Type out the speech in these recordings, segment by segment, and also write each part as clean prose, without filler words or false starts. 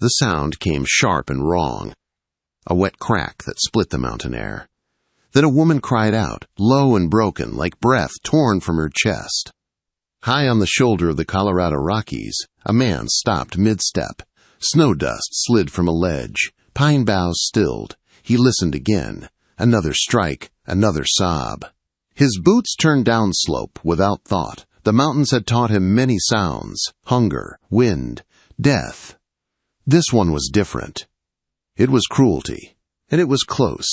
The sound came sharp and wrong, a wet crack that split the mountain air. Then a woman cried out, low and broken, like breath torn from her chest. High on the shoulder of the Colorado Rockies, a man stopped mid-step. Snow dust slid from a ledge. Pine boughs stilled. He listened again. Another strike, another sob. His boots turned downslope without thought. The mountains had taught him many sounds: hunger, wind, death. This one was different. It was cruelty, and it was close.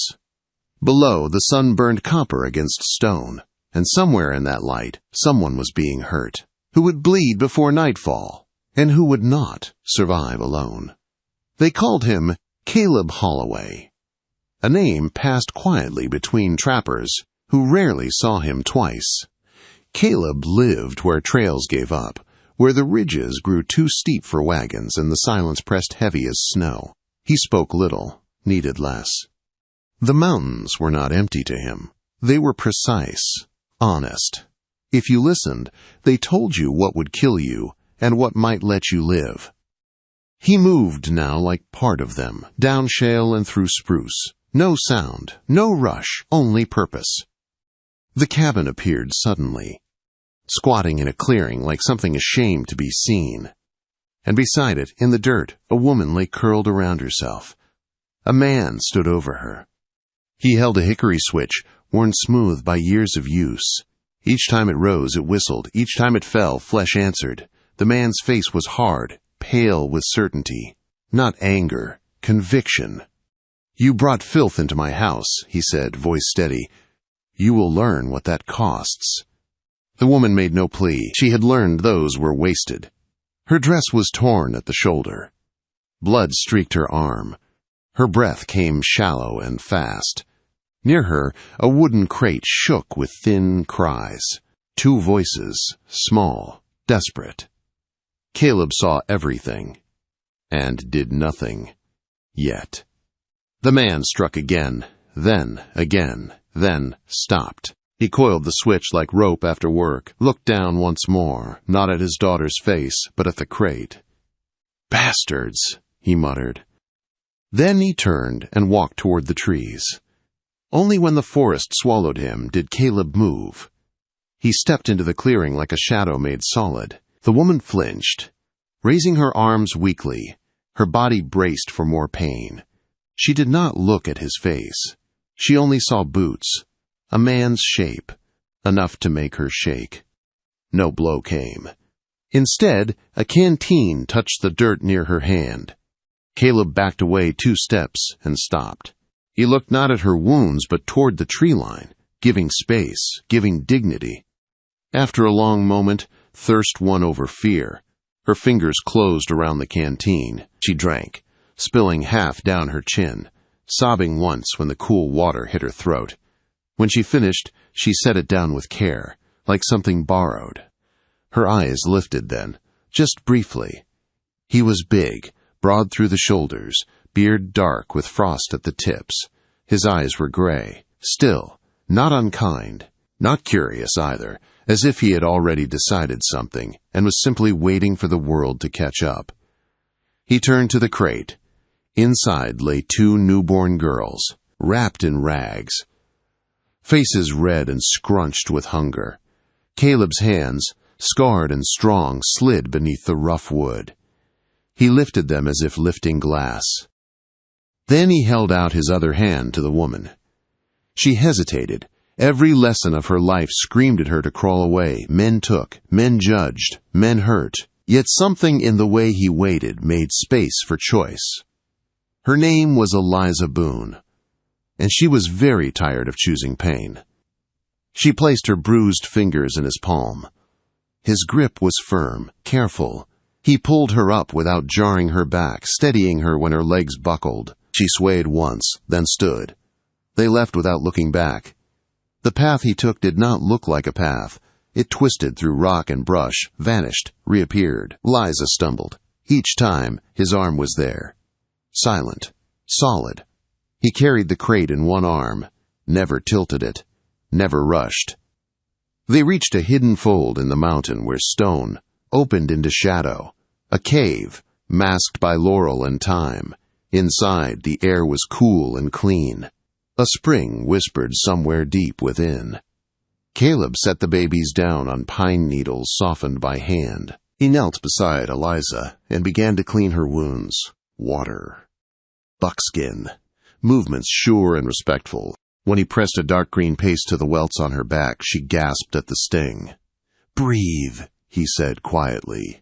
Below, the sun burned copper against stone, and somewhere in that light, someone was being hurt, who would bleed before nightfall, and who would not survive alone. They called him Caleb Holloway, a name passed quietly between trappers who rarely saw him twice. Caleb lived where trails gave up, where the ridges grew too steep for wagons and the silence pressed heavy as snow. He spoke little, needed less. The mountains were not empty to him. They were precise, honest. If you listened, they told you what would kill you and what might let you live. He moved now like part of them, down shale and through spruce. No sound, no rush, only purpose. The cabin appeared suddenly, squatting in a clearing like something ashamed to be seen. And beside it, in the dirt, a woman lay curled around herself. A man stood over her. He held a hickory switch, worn smooth by years of use. Each time it rose, it whistled. Each time it fell, flesh answered. The man's face was hard, pale with certainty. Not anger, conviction. "You brought filth into my house," he said, voice steady. "You will learn what that costs." The woman made no plea. She had learned those were wasted. Her dress was torn at the shoulder. Blood streaked her arm. Her breath came shallow and fast. Near her, a wooden crate shook with thin cries. Two voices, small, desperate. Caleb saw everything, and did nothing, yet. The man struck again, then again, then stopped. He coiled the switch like rope after work, looked down once more, not at his daughter's face, but at the crate. "Bastards," he muttered. Then he turned and walked toward the trees. Only when the forest swallowed him did Caleb move. He stepped into the clearing like a shadow made solid. The woman flinched, raising her arms weakly, her body braced for more pain. She did not look at his face. She only saw boots, a man's shape, enough to make her shake. No blow came. Instead, a canteen touched the dirt near her hand. Caleb backed away 2 steps and stopped. He looked not at her wounds but toward the tree line, giving space, giving dignity. After a long moment, thirst won over fear. Her fingers closed around the canteen. She drank, spilling half down her chin, sobbing once when the cool water hit her throat. When she finished, she set it down with care, like something borrowed. Her eyes lifted then, just briefly. He was big, broad through the shoulders, beard dark with frost at the tips. His eyes were gray, still, not unkind, not curious either, as if he had already decided something and was simply waiting for the world to catch up. He turned to the crate. Inside lay 2 newborn girls, wrapped in rags, faces red and scrunched with hunger. Caleb's hands, scarred and strong, slid beneath the rough wood. He lifted them as if lifting glass. Then he held out his other hand to the woman. She hesitated. Every lesson of her life screamed at her to crawl away. Men took, men judged, men hurt. Yet something in the way he waited made space for choice. Her name was Eliza Boone, and she was very tired of choosing pain. She placed her bruised fingers in his palm. His grip was firm, careful. He pulled her up without jarring her back, steadying her when her legs buckled. She swayed once, then stood. They left without looking back. The path he took did not look like a path. It twisted through rock and brush, vanished, reappeared. Liza stumbled. Each time, his arm was there. Silent, solid. He carried the crate in one arm, never tilted it, never rushed. They reached a hidden fold in the mountain where stone opened into shadow, a cave, masked by laurel and thyme. Inside, the air was cool and clean. A spring whispered somewhere deep within. Caleb set the babies down on pine needles softened by hand. He knelt beside Eliza and began to clean her wounds. Water. Buckskin. Movements sure and respectful. When he pressed a dark green paste to the welts on her back, she gasped at the sting. "Breathe," he said quietly.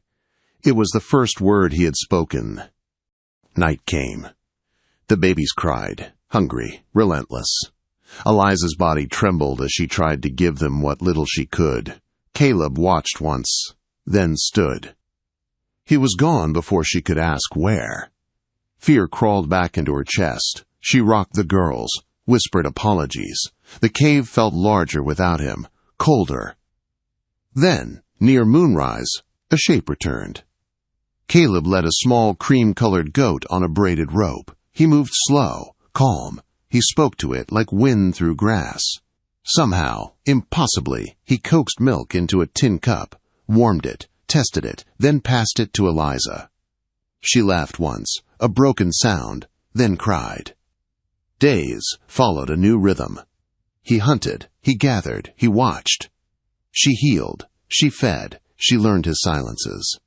It was the first word he had spoken. Night came. The babies cried, hungry, relentless. Eliza's body trembled as she tried to give them what little she could. Caleb watched once, then stood. He was gone before she could ask where. Fear crawled back into her chest. She rocked the girls, whispered apologies. The cave felt larger without him, colder. Then, near moonrise, a shape returned. Caleb led a small cream-colored goat on a braided rope. He moved slow, calm. He spoke to it like wind through grass. Somehow, impossibly, he coaxed milk into a tin cup, warmed it, tested it, then passed it to Eliza. She laughed once, a broken sound, then cried. Days followed a new rhythm. He hunted, he gathered, he watched. She healed, she fed, she learned his silences.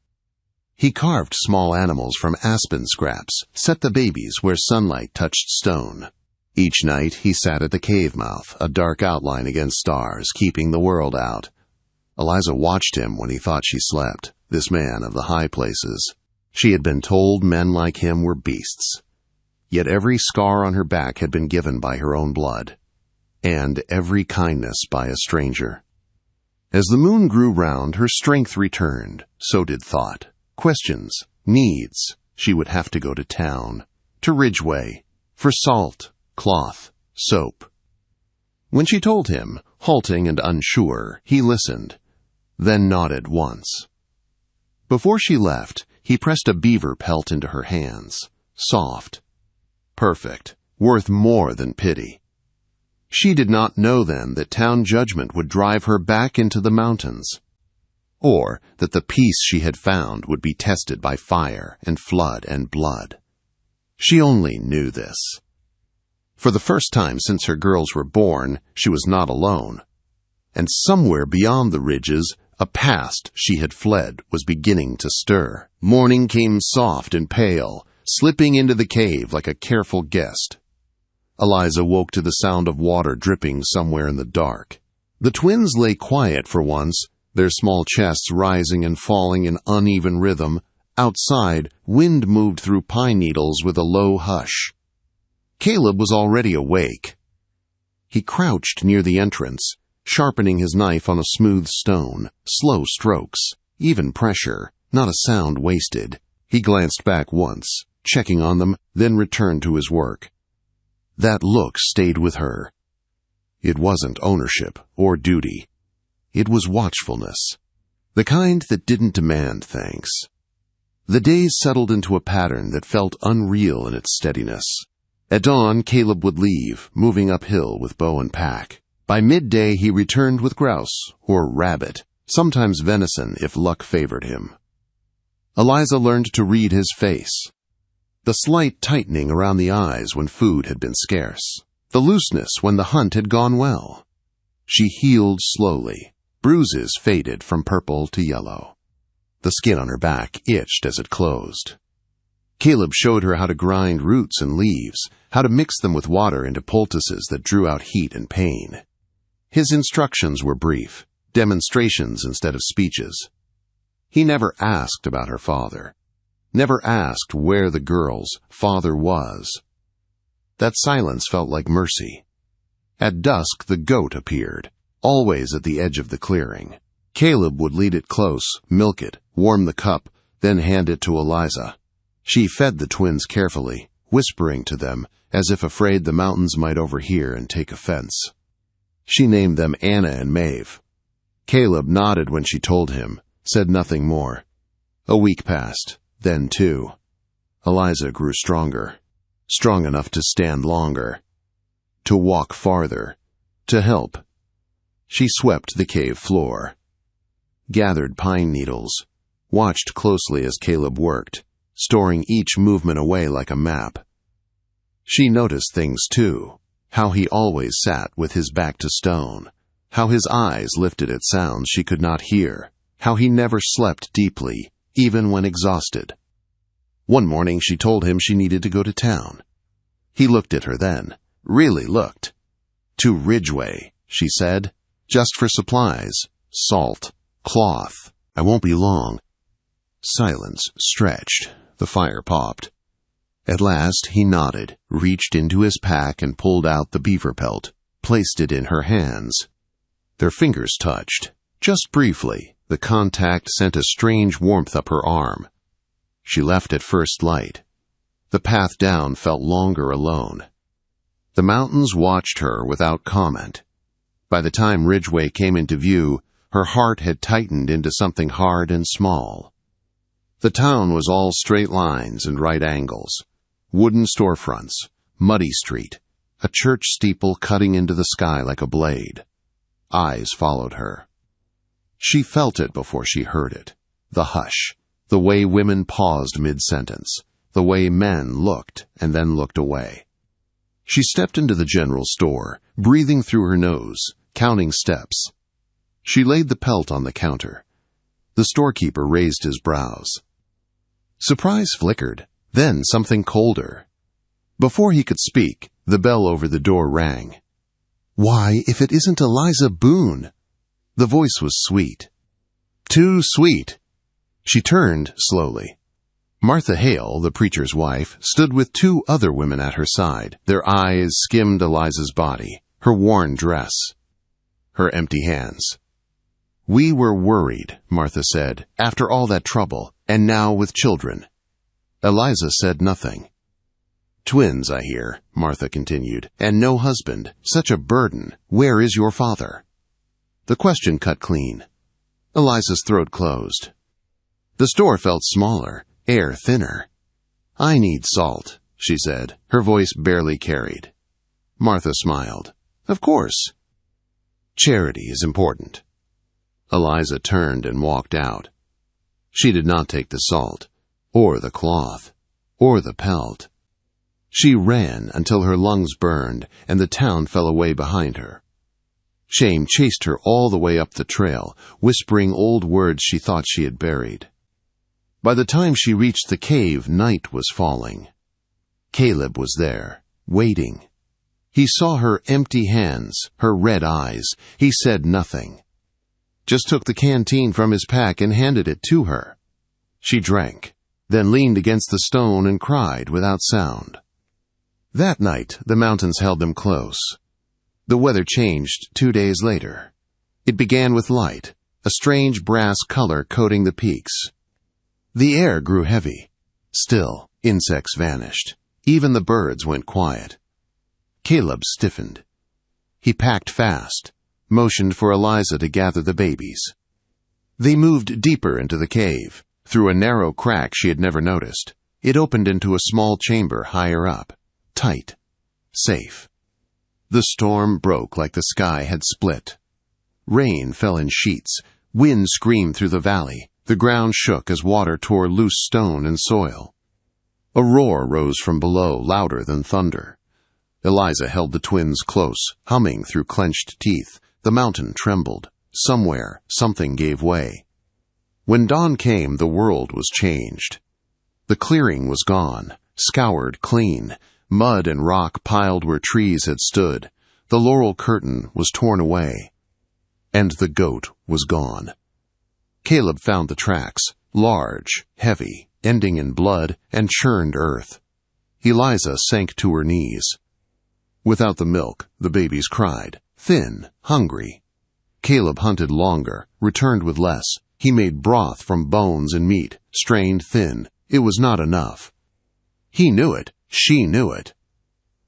He carved small animals from aspen scraps, set the babies where sunlight touched stone. Each night he sat at the cave mouth, a dark outline against stars, keeping the world out. Eliza watched him when he thought she slept, this man of the high places. She had been told men like him were beasts. Yet every scar on her back had been given by her own blood, and every kindness by a stranger. As the moon grew round, her strength returned, so did thought. Questions, needs. She would have to go to town, to Ridgeway, for salt, cloth, soap. When she told him, halting and unsure, he listened, then nodded once. Before she left, he pressed a beaver pelt into her hands, soft, perfect, worth more than pity. She did not know then that town judgment would drive her back into the mountains, or that the peace she had found would be tested by fire and flood and blood. She only knew this. For the first time since her girls were born, she was not alone. And somewhere beyond the ridges, a past she had fled was beginning to stir. Morning came soft and pale, slipping into the cave like a careful guest. Eliza woke to the sound of water dripping somewhere in the dark. The twins lay quiet for once, their small chests rising and falling in uneven rhythm. Outside, wind moved through pine needles with a low hush. Caleb was already awake. He crouched near the entrance, sharpening his knife on a smooth stone. Slow strokes, even pressure, not a sound wasted. He glanced back once, checking on them, then returned to his work. That look stayed with her. It wasn't ownership or duty. It was watchfulness, the kind that didn't demand thanks. The days settled into a pattern that felt unreal in its steadiness. At dawn, Caleb would leave, moving uphill with bow and pack. By midday, he returned with grouse, or rabbit, sometimes venison if luck favored him. Eliza learned to read his face. The slight tightening around the eyes when food had been scarce. The looseness when the hunt had gone well. She healed slowly. Bruises faded from purple to yellow. The skin on her back itched as it closed. Caleb showed her how to grind roots and leaves, how to mix them with water into poultices that drew out heat and pain. His instructions were brief, demonstrations instead of speeches. He never asked about her father, never asked where the girl's father was. That silence felt like mercy. At dusk, the goat appeared, always at the edge of the clearing. Caleb would lead it close, milk it, warm the cup, then hand it to Eliza. She fed the twins carefully, whispering to them, as if afraid the mountains might overhear and take offense. She named them Anna and Maeve. Caleb nodded when she told him, said nothing more. A week passed, then 2. Eliza grew stronger, strong enough to stand longer, to walk farther, to help. She swept the cave floor, gathered pine needles, watched closely as Caleb worked, storing each movement away like a map. She noticed things too, how he always sat with his back to stone, how his eyes lifted at sounds she could not hear, how he never slept deeply, even when exhausted. One morning she told him she needed to go to town. He looked at her then, really looked. "To Ridgeway," she said, "just for supplies, salt, cloth. I won't be long." Silence stretched. The fire popped. At last he nodded, reached into his pack and pulled out the beaver pelt, placed it in her hands. Their fingers touched. Just briefly, the contact sent a strange warmth up her arm. She left at first light. The path down felt longer alone. The mountains watched her without comment. By the time Ridgeway came into view, her heart had tightened into something hard and small. The town was all straight lines and right angles. Wooden storefronts, muddy street, a church steeple cutting into the sky like a blade. Eyes followed her. She felt it before she heard it. The hush, the way women paused mid-sentence, the way men looked and then looked away. She stepped into the general store, breathing through her nose, counting steps. She laid the pelt on the counter. The storekeeper raised his brows. Surprise flickered, then something colder. Before he could speak, the bell over the door rang. "Why, if it isn't Eliza Boone!" The voice was sweet. Too sweet. She turned slowly. Martha Hale, the preacher's wife, stood with two other women at her side. Their eyes skimmed Eliza's body, her worn dress, her empty hands. "We were worried," Martha said, "after all that trouble, and now with children." Eliza said nothing. "Twins, I hear," Martha continued, "and no husband. Such a burden. Where is your father?" The question cut clean. Eliza's throat closed. The store felt smaller, air thinner. "I need salt," she said, her voice barely carried. Martha smiled. "Of course." "Charity is important." Eliza turned and walked out. She did not take the salt, or the cloth, or the pelt. She ran until her lungs burned and the town fell away behind her. Shame chased her all the way up the trail, whispering old words she thought she had buried. By the time she reached the cave, night was falling. Caleb was there, waiting. He saw her empty hands, her red eyes. He said nothing. Just took the canteen from his pack and handed it to her. She drank, then leaned against the stone and cried without sound. That night, the mountains held them close. The weather changed 2 days later. It began with light, a strange brass color coating the peaks. The air grew heavy. Still, insects vanished. Even the birds went quiet. Caleb stiffened. He packed fast, motioned for Eliza to gather the babies. They moved deeper into the cave. Through a narrow crack she had never noticed, it opened into a small chamber higher up. Tight. Safe. The storm broke like the sky had split. Rain fell in sheets. Wind screamed through the valley. The ground shook as water tore loose stone and soil. A roar rose from below, louder than thunder. Eliza held the twins close, humming through clenched teeth. The mountain trembled. Somewhere, something gave way. When dawn came, the world was changed. The clearing was gone, scoured clean. Mud and rock piled where trees had stood. The laurel curtain was torn away. And the goat was gone. Caleb found the tracks, large, heavy, ending in blood and churned earth. Eliza sank to her knees. Without the milk, the babies cried, thin, hungry. Caleb hunted longer, returned with less. He made broth from bones and meat, strained thin. It was not enough. He knew it. She knew it.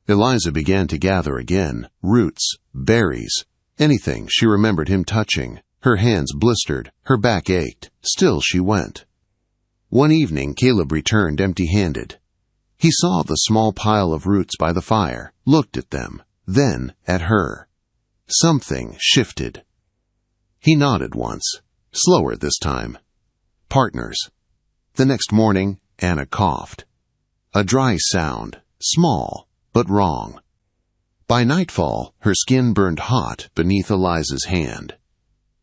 Eliza began to gather again, roots, berries, anything she remembered him touching. Her hands blistered, her back ached. Still she went. One evening Caleb returned empty-handed. He saw the small pile of roots by the fire, looked at them, then at her. Something shifted. He nodded once, slower this time. Partners. The next morning, Anna coughed. A dry sound, small, but wrong. By nightfall, her skin burned hot beneath Eliza's hand.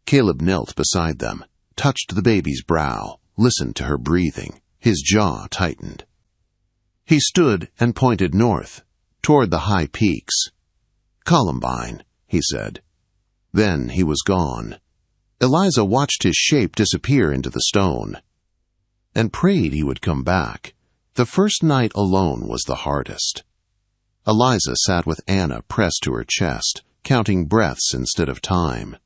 Caleb knelt beside them, touched the baby's brow, listened to her breathing. His jaw tightened. He stood and pointed north, toward the high peaks. "Columbine," he said. Then he was gone. Eliza watched his shape disappear into the stone, and prayed he would come back. The first night alone was the hardest. Eliza sat with Anna pressed to her chest, counting breaths instead of time.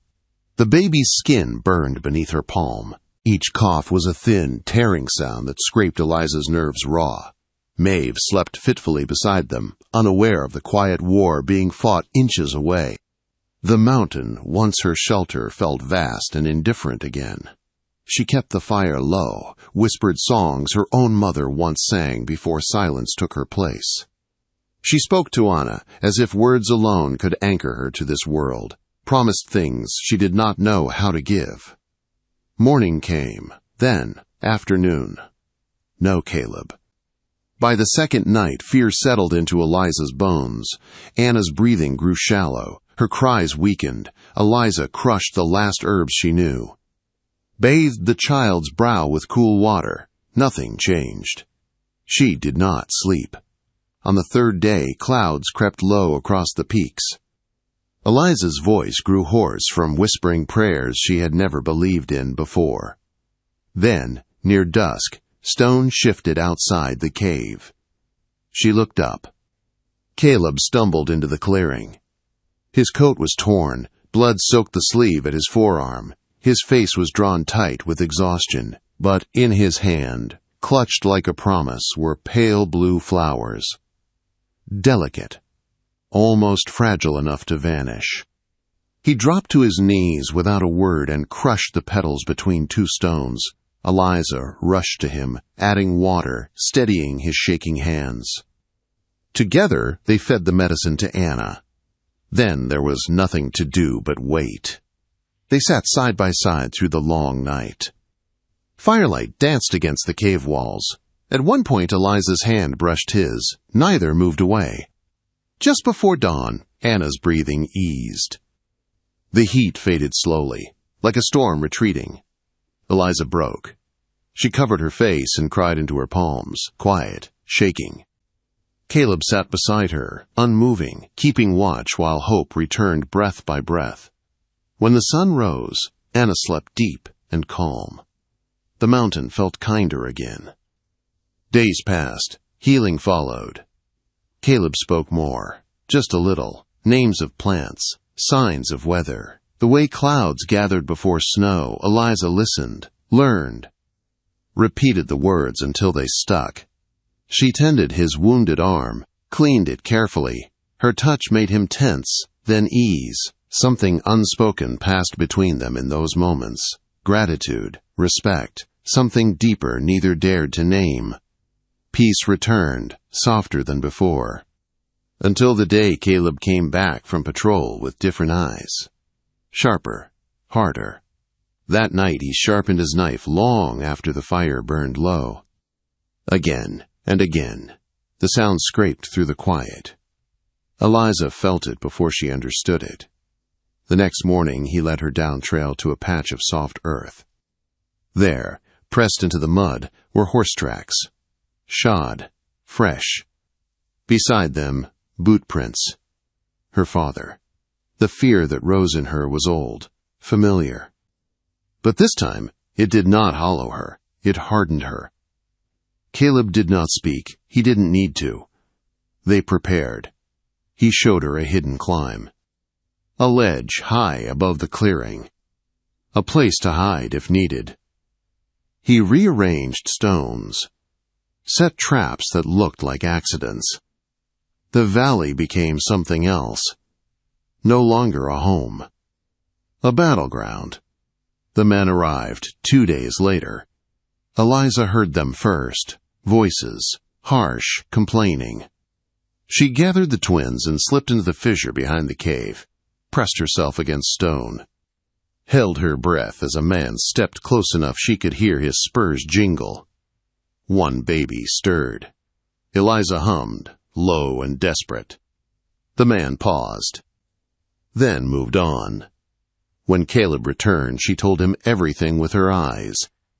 The baby's skin burned beneath her palm. Each cough was a thin, tearing sound that scraped Eliza's nerves raw. Maeve slept fitfully beside them, unaware of the quiet war being fought inches away. The mountain, once her shelter, felt vast and indifferent again. She kept the fire low, whispered songs her own mother once sang before silence took her place. She spoke to Anna as if words alone could anchor her to this world, promised things she did not know how to give. Morning came, then afternoon. No Caleb. By the second night, fear settled into Eliza's bones. Anna's breathing grew shallow. Her cries weakened. Eliza crushed the last herbs she knew. Bathed the child's brow with cool water. Nothing changed. She did not sleep. On the third day, clouds crept low across the peaks. Eliza's voice grew hoarse from whispering prayers she had never believed in before. Then, near dusk, stone shifted outside the cave. She looked up. Caleb stumbled into the clearing. His coat was torn, blood soaked the sleeve at his forearm. His face was drawn tight with exhaustion, but in his hand, clutched like a promise, were pale blue flowers. Delicate, almost fragile enough to vanish. He dropped to his knees without a word and crushed the petals between two stones. Eliza rushed to him, adding water, steadying his shaking hands. Together, they fed the medicine to Anna. Then there was nothing to do but wait. They sat side by side through the long night. Firelight danced against the cave walls. At one point, Eliza's hand brushed his. Neither moved away. Just before dawn, Anna's breathing eased. The heat faded slowly, like a storm retreating. Eliza broke. She covered her face and cried into her palms, quiet, shaking. Caleb sat beside her, unmoving, keeping watch while hope returned breath by breath. When the sun rose, Anna slept deep and calm. The mountain felt kinder again. Days passed. Healing followed. Caleb spoke more, just a little, names of plants, signs of weather. The way clouds gathered before snow, Eliza listened, learned, repeated the words until they stuck. She tended his wounded arm, cleaned it carefully. Her touch made him tense, then ease. Something unspoken passed between them in those moments. Gratitude, respect, something deeper neither dared to name. Peace returned, softer than before. Until the day Caleb came back from patrol with different eyes. Sharper, harder. That night he sharpened his knife long after the fire burned low. Again and again, the sound scraped through the quiet. Eliza felt it before she understood it. The next morning he led her down trail to a patch of soft earth. There, pressed into the mud, were horse tracks. Shod, fresh. Beside them, boot prints. Her father. The fear that rose in her was old, familiar. But this time, it did not hollow her. It hardened her. Caleb did not speak. He didn't need to. They prepared. He showed her a hidden climb. A ledge high above the clearing. A place to hide if needed. He rearranged stones. Set traps that looked like accidents. The valley became something else. No longer a home. A battleground. The men arrived 2 days later. Eliza heard them first. Voices, harsh, complaining. She gathered the twins and slipped into the fissure behind the cave, pressed herself against stone, held her breath as a man stepped close enough she could hear his spurs jingle. One baby stirred. Eliza hummed, low and desperate. The man paused, then moved on. When Caleb returned, she told him everything with her eyes,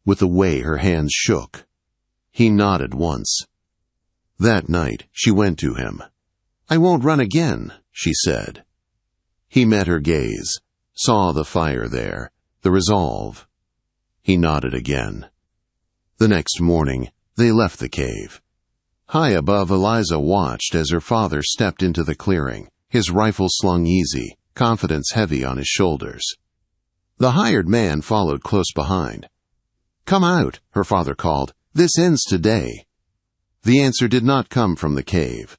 with the way her hands shook. He nodded once. That night, she went to him. "I won't run again," she said. He met her gaze, saw the fire there, the resolve. He nodded again. The next morning, they left the cave. High above, Eliza watched as her father stepped into the clearing, his rifle slung easy, confidence heavy on his shoulders. The hired man followed close behind. "Come out," her father called. "This ends today." The answer did not come from the cave.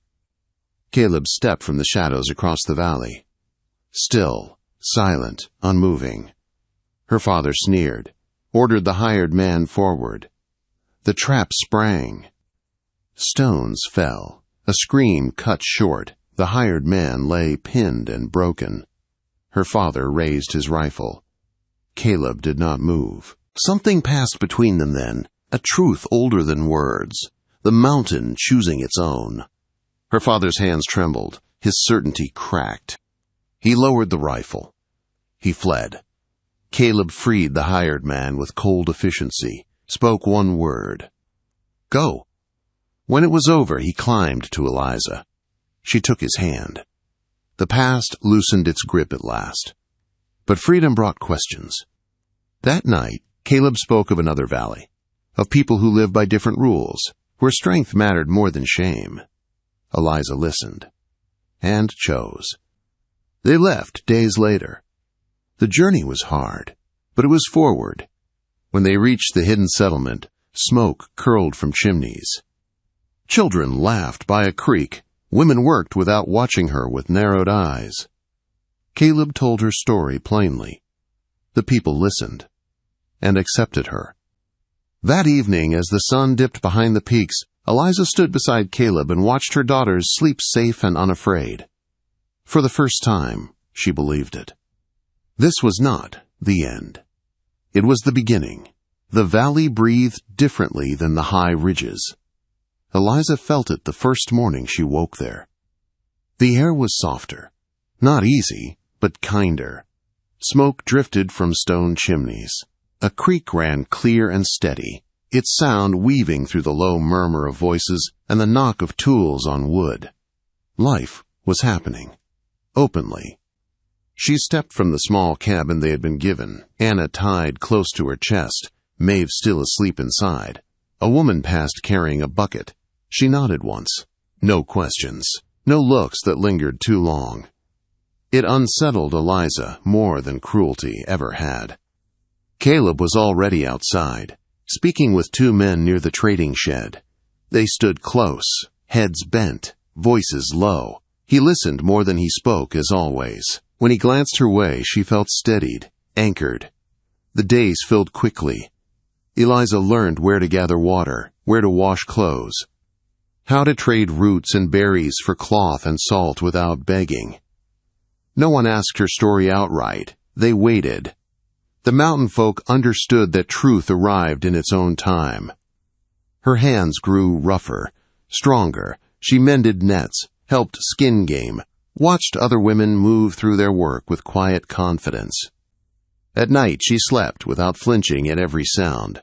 Caleb stepped from the shadows across the valley. Still, silent, unmoving. Her father sneered, ordered the hired man forward. The trap sprang. Stones fell. A scream cut short. The hired man lay pinned and broken. Her father raised his rifle. Caleb did not move. Something passed between them then, a truth older than words, the mountain choosing its own. Her father's hands trembled, his certainty cracked. He lowered the rifle. He fled. Caleb freed the hired man with cold efficiency, spoke one word. "Go." When it was over, he climbed to Eliza. She took his hand. The past loosened its grip at last. But freedom brought questions. That night, Caleb spoke of another valley, of people who lived by different rules, where strength mattered more than shame. Eliza listened, and chose. They left days later. The journey was hard, but it was forward. When they reached the hidden settlement, smoke curled from chimneys. Children laughed by a creek. Women worked without watching her with narrowed eyes. Caleb told her story plainly. The people listened and accepted her. That evening, as the sun dipped behind the peaks, Eliza stood beside Caleb and watched her daughters sleep safe and unafraid. For the first time, she believed it. This was not the end. It was the beginning. The valley breathed differently than the high ridges. Eliza felt it the first morning she woke there. The air was softer. Not easy, but kinder. Smoke drifted from stone chimneys. A creek ran clear and steady, its sound weaving through the low murmur of voices and the knock of tools on wood. Life was happening. Openly. She stepped from the small cabin they had been given, Anna tied close to her chest, Maeve still asleep inside. A woman passed carrying a bucket. She nodded once. No questions. No looks that lingered too long. It unsettled Eliza more than cruelty ever had. Caleb was already outside, speaking with two men near the trading shed. They stood close, heads bent, voices low. He listened more than he spoke, as always. When he glanced her way, she felt steadied, anchored. The days filled quickly. Eliza learned where to gather water, where to wash clothes, how to trade roots and berries for cloth and salt without begging. No one asked her story outright. They waited. The mountain folk understood that truth arrived in its own time. Her hands grew rougher, stronger. She mended nets, helped skin game, watched other women move through their work with quiet confidence. At night she slept without flinching at every sound.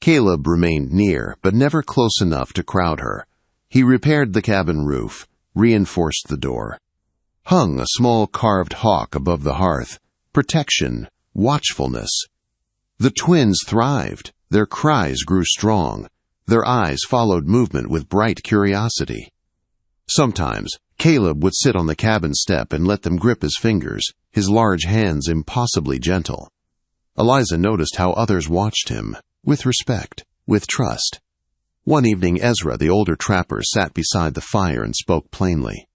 Caleb remained near, but never close enough to crowd her. He repaired the cabin roof, reinforced the door. Hung a small carved hawk above the hearth. Protection, watchfulness. The twins thrived. Their cries grew strong. Their eyes followed movement with bright curiosity. Sometimes, Caleb would sit on the cabin step and let them grip his fingers, his large hands impossibly gentle. Eliza noticed how others watched him, with respect, with trust. One evening, Ezra, the older trapper, sat beside the fire and spoke plainly.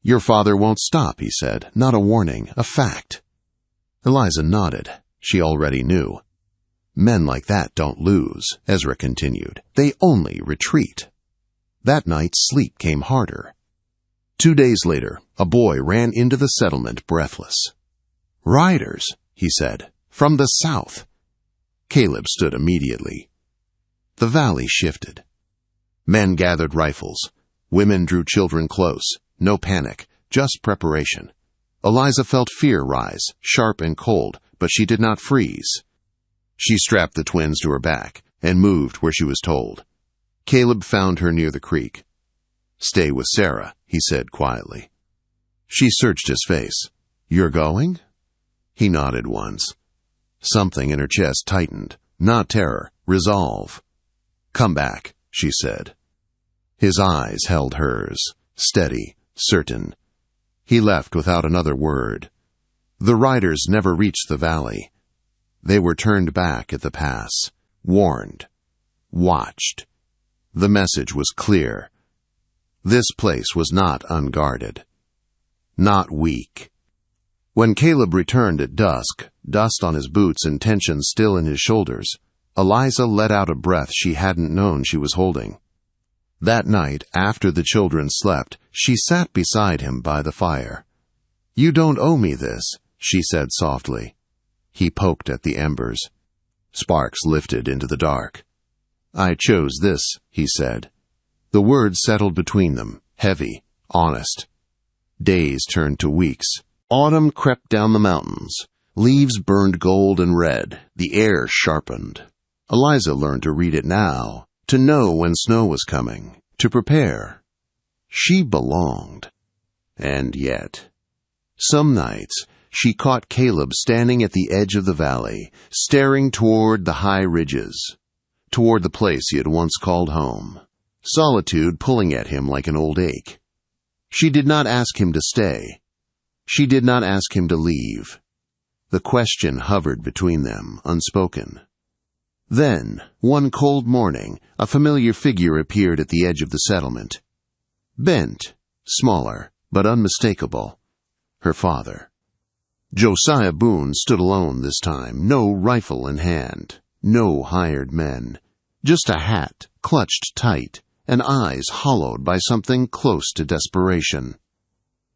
"Your father won't stop," he said. "Not a warning, a fact." Eliza nodded. She already knew. "Men like that don't lose," Ezra continued. "They only retreat." That night, sleep came harder. 2 days later, a boy ran into the settlement breathless. "Riders," he said, "from the south." Caleb stood immediately. The valley shifted. Men gathered rifles. Women drew children close. No panic, just preparation. Eliza felt fear rise, sharp and cold, but she did not freeze. She strapped the twins to her back and moved where she was told. Caleb found her near the creek. "Stay with Sarah," he said quietly. She searched his face. "You're going?" He nodded once. Something in her chest tightened. Not terror, resolve. "Come back," she said. His eyes held hers, steady, certain. He left without another word. The riders never reached the valley. They were turned back at the pass, warned, watched. The message was clear. This place was not unguarded, not weak. When Caleb returned at dusk, dust on his boots and tension still in his shoulders, Eliza let out a breath she hadn't known she was holding. That night, after the children slept, she sat beside him by the fire. "You don't owe me this," she said softly. He poked at the embers. Sparks lifted into the dark. "I chose this," he said. The words settled between them, heavy, honest. Days turned to weeks. Autumn crept down the mountains. Leaves burned gold and red. The air sharpened. Eliza learned to read it now, to know when snow was coming, to prepare. She belonged. And yet, some nights, she caught Caleb standing at the edge of the valley, staring toward the high ridges, toward the place he had once called home, solitude pulling at him like an old ache. She did not ask him to stay. She did not ask him to leave. The question hovered between them, unspoken. Then, one cold morning, a familiar figure appeared at the edge of the settlement. Bent, smaller, but unmistakable. Her father. Josiah Boone stood alone this time, no rifle in hand, no hired men. Just a hat, clutched tight, and eyes hollowed by something close to desperation.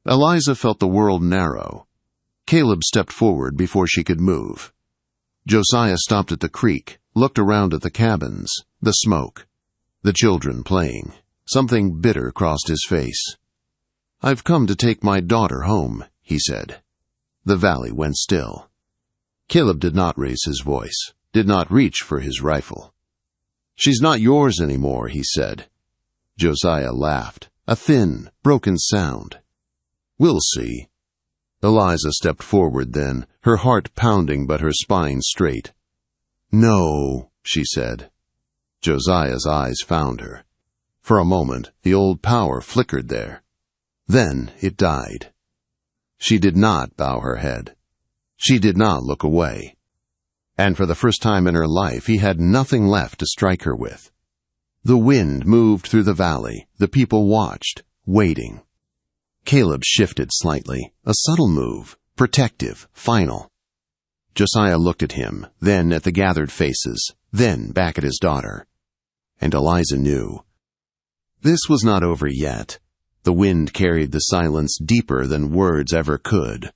Eliza felt the world narrow. Caleb stepped forward before she could move. Josiah stopped at the creek, looked around at the cabins, the smoke, the children playing. Something bitter crossed his face. "I've come to take my daughter home," he said. The valley went still. Caleb did not raise his voice, did not reach for his rifle. "She's not yours anymore," he said. Josiah laughed, a thin, broken sound. "We'll see." Eliza stepped forward then, her heart pounding but her spine straight. "No," she said. Josiah's eyes found her. For a moment, the old power flickered there. Then it died. She did not bow her head. She did not look away. And for the first time in her life, he had nothing left to strike her with. The wind moved through the valley. The people watched, waiting. Caleb shifted slightly, a subtle move, protective, final. Josiah looked at him, then at the gathered faces, then back at his daughter. And Eliza knew. This was not over yet. The wind carried the silence deeper than words ever could.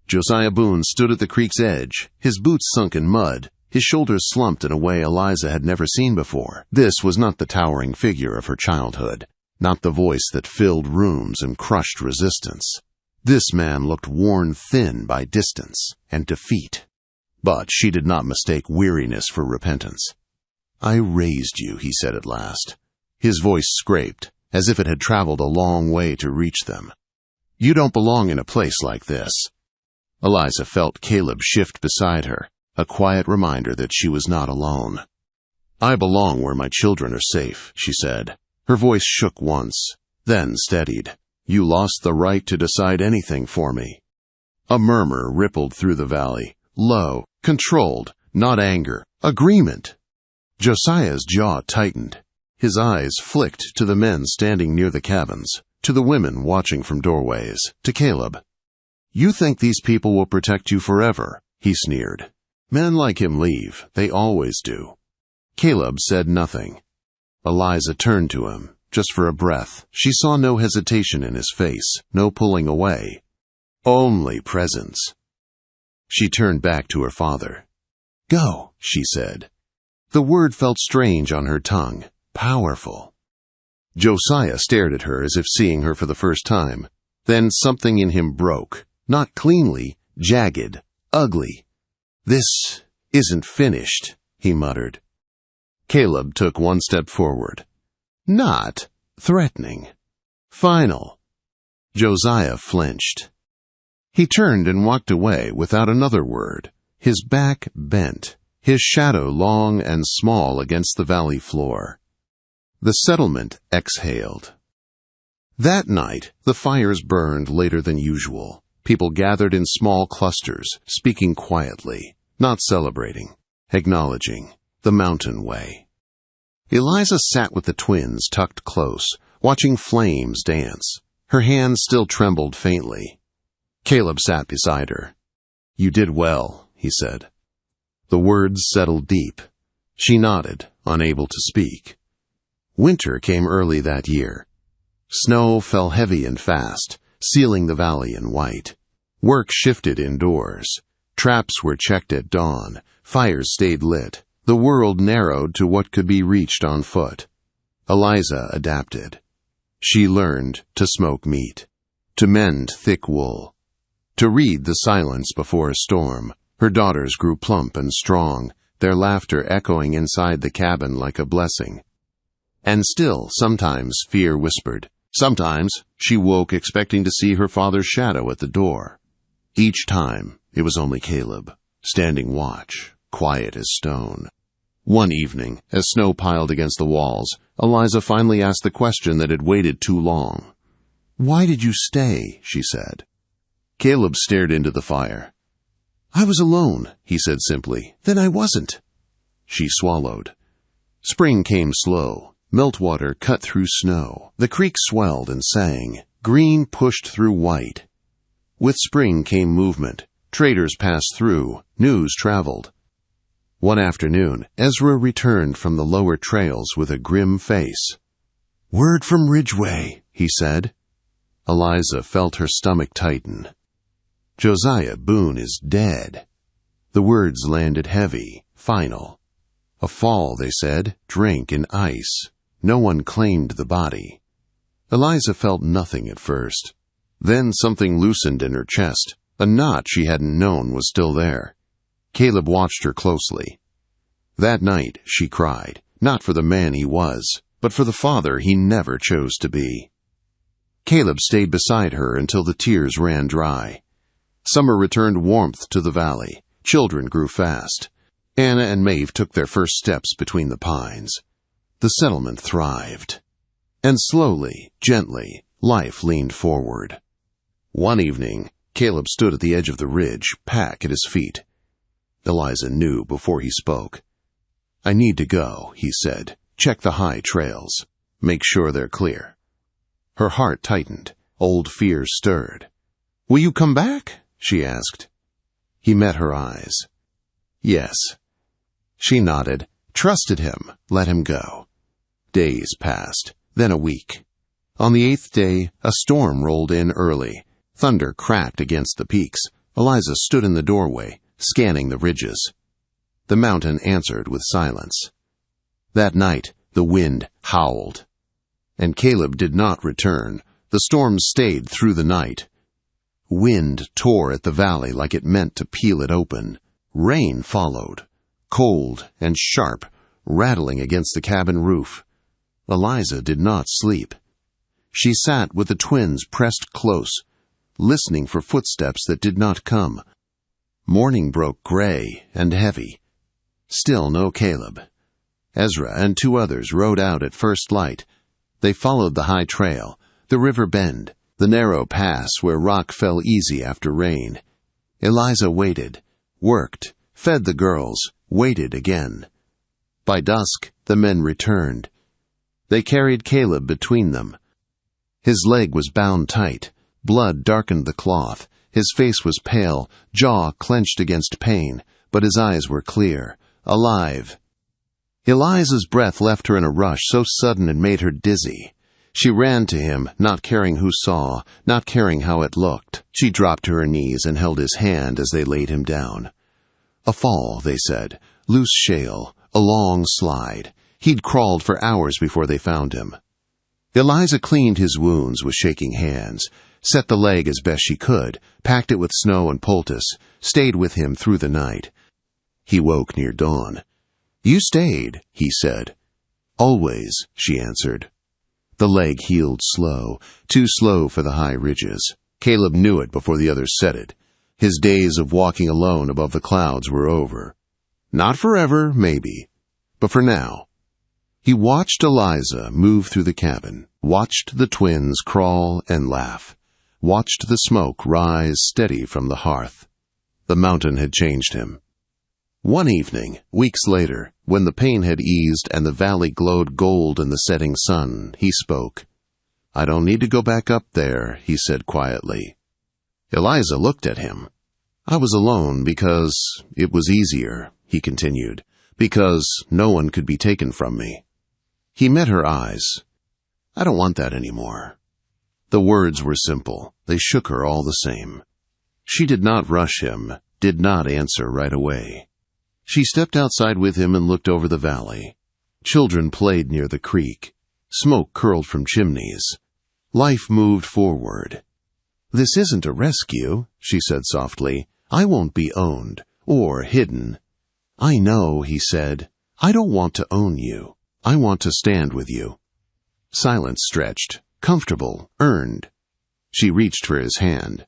Josiah Boone stood at the creek's edge, his boots sunk in mud, his shoulders slumped in a way Eliza had never seen before. This was not the towering figure of her childhood, not the voice that filled rooms and crushed resistance. This man looked worn thin by distance and defeat. But she did not mistake weariness for repentance. "I raised you," he said at last. His voice scraped, as if it had traveled a long way to reach them. "You don't belong in a place like this." Eliza felt Caleb shift beside her, a quiet reminder that she was not alone. "I belong where my children are safe," she said. Her voice shook once, then steadied. "You lost the right to decide anything for me." A murmur rippled through the valley, low, controlled, not anger, agreement. Josiah's jaw tightened. His eyes flicked to the men standing near the cabins, to the women watching from doorways, to Caleb. "You think these people will protect you forever," he sneered. "Men like him leave. They always do." Caleb said nothing. Eliza turned to him, just for a breath. She saw no hesitation in his face, no pulling away. Only presence. She turned back to her father. "Go," she said. The word felt strange on her tongue. Powerful. Josiah stared at her as if seeing her for the first time. Then something in him broke. Not cleanly, jagged, ugly. "This isn't finished," he muttered. Caleb took one step forward. Not threatening. Final. Josiah flinched. He turned and walked away without another word, his back bent, his shadow long and small against the valley floor. The settlement exhaled. That night, the fires burned later than usual. People gathered in small clusters, speaking quietly, not celebrating, acknowledging the mountain way. Eliza sat with the twins tucked close, watching flames dance. Her hands still trembled faintly. Caleb sat beside her. "You did well," he said. The words settled deep. She nodded, unable to speak. Winter came early that year. Snow fell heavy and fast, sealing the valley in white. Work shifted indoors. Traps were checked at dawn. Fires stayed lit. The world narrowed to what could be reached on foot. Eliza adapted. She learned to smoke meat, to mend thick wool, to read the silence before a storm. Her daughters grew plump and strong, their laughter echoing inside the cabin like a blessing. And still, sometimes fear whispered. Sometimes she woke expecting to see her father's shadow at the door. Each time, it was only Caleb, standing watch, quiet as stone. One evening, as snow piled against the walls, Eliza finally asked the question that had waited too long. "Why did you stay?" she said. Caleb stared into the fire. "I was alone," he said simply. "Then I wasn't." She swallowed. Spring came slow. Meltwater cut through snow. The creek swelled and sang. Green pushed through white. With spring came movement. Traders passed through. News traveled. One afternoon, Ezra returned from the lower trails with a grim face. "Word from Ridgeway," he said. Eliza felt her stomach tighten. "Josiah Boone is dead." The words landed heavy, final. A fall, they said, drink in ice. No one claimed the body. Eliza felt nothing at first. Then something loosened in her chest. A knot she hadn't known was still there. Caleb watched her closely. That night, she cried, not for the man he was, but for the father he never chose to be. Caleb stayed beside her until the tears ran dry. Summer returned warmth to the valley. Children grew fast. Anna and Maeve took their first steps between the pines. The settlement thrived. And slowly, gently, life leaned forward. One evening, Caleb stood at the edge of the ridge, pack at his feet. Eliza knew before he spoke. "I need to go," he said. "Check the high trails. Make sure they're clear." Her heart tightened. Old fears stirred. "Will you come back?" she asked. He met her eyes. "Yes." She nodded, trusted him, let him go. Days passed, then a week. On the 8th day, a storm rolled in early. Thunder cracked against the peaks. Eliza stood in the doorway, scanning the ridges. The mountain answered with silence. That night, the wind howled. And Caleb did not return. The storm stayed through the night. Wind tore at the valley like it meant to peel it open. Rain followed, cold and sharp, rattling against the cabin roof. Eliza did not sleep. She sat with the twins pressed close, listening for footsteps that did not come. Morning broke gray and heavy. Still no Caleb. Ezra and 2 others rode out at first light. They followed the high trail, the river bend, the narrow pass where rock fell easy after rain. Eliza waited, worked, fed the girls, waited again. By dusk, the men returned. They carried Caleb between them. His leg was bound tight. Blood darkened the cloth. His face was pale, jaw clenched against pain, but his eyes were clear, alive. Eliza's breath left her in a rush so sudden it made her dizzy. She ran to him, not caring who saw, not caring how it looked. She dropped to her knees and held his hand as they laid him down. A fall, they said, loose shale, a long slide. He'd crawled for hours before they found him. Eliza cleaned his wounds with shaking hands, set the leg as best she could, packed it with snow and poultice, stayed with him through the night. He woke near dawn. "You stayed," he said. "Always," she answered. The leg healed slow, too slow for the high ridges. Caleb knew it before the others said it. His days of walking alone above the clouds were over. Not forever, maybe, but for now. He watched Eliza move through the cabin, watched the twins crawl and laugh, watched the smoke rise steady from the hearth. The mountain had changed him. One evening, weeks later, when the pain had eased and the valley glowed gold in the setting sun, he spoke. "I don't need to go back up there," he said quietly. Eliza looked at him. "I was alone because it was easier," he continued, "because no one could be taken from me." He met her eyes. "I don't want that anymore." The words were simple. They shook her all the same. She did not rush him, did not answer right away. She stepped outside with him and looked over the valley. Children played near the creek. Smoke curled from chimneys. Life moved forward. "This isn't a rescue," she said softly. "I won't be owned, or hidden." "I know," he said. "I don't want to own you. I want to stand with you." Silence stretched, comfortable, earned. She reached for his hand.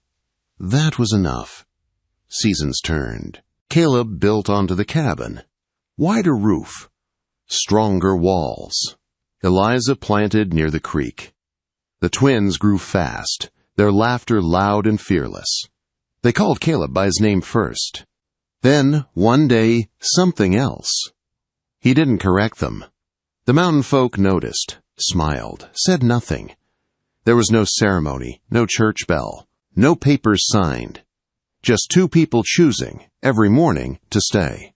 That was enough. Seasons turned. Caleb built onto the cabin. Wider roof. Stronger walls. Eliza planted near the creek. The twins grew fast, their laughter loud and fearless. They called Caleb by his name first. Then, one day, something else. He didn't correct them. The mountain folk noticed, smiled, said nothing. There was no ceremony, no church bell, no papers signed. Just two people choosing, every morning, to stay.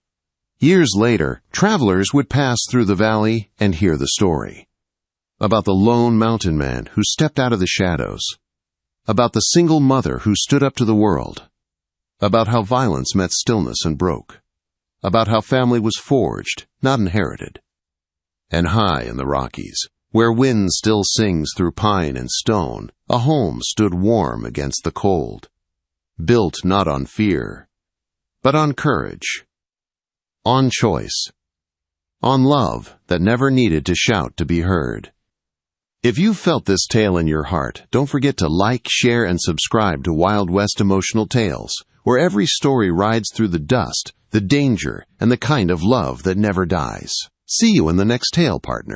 Years later, travelers would pass through the valley and hear the story. About the lone mountain man who stepped out of the shadows. About the single mother who stood up to the world. About how violence met stillness and broke. About how family was forged, not inherited. And high in the Rockies, where wind still sings through pine and stone, a home stood warm against the cold. Built not on fear, but on courage. On choice. On love that never needed to shout to be heard. If you felt this tale in your heart, don't forget to like, share, and subscribe to Wild West Emotional Tales, where every story rides through the dust, the danger, and the kind of love that never dies. See you in the next tale, partner.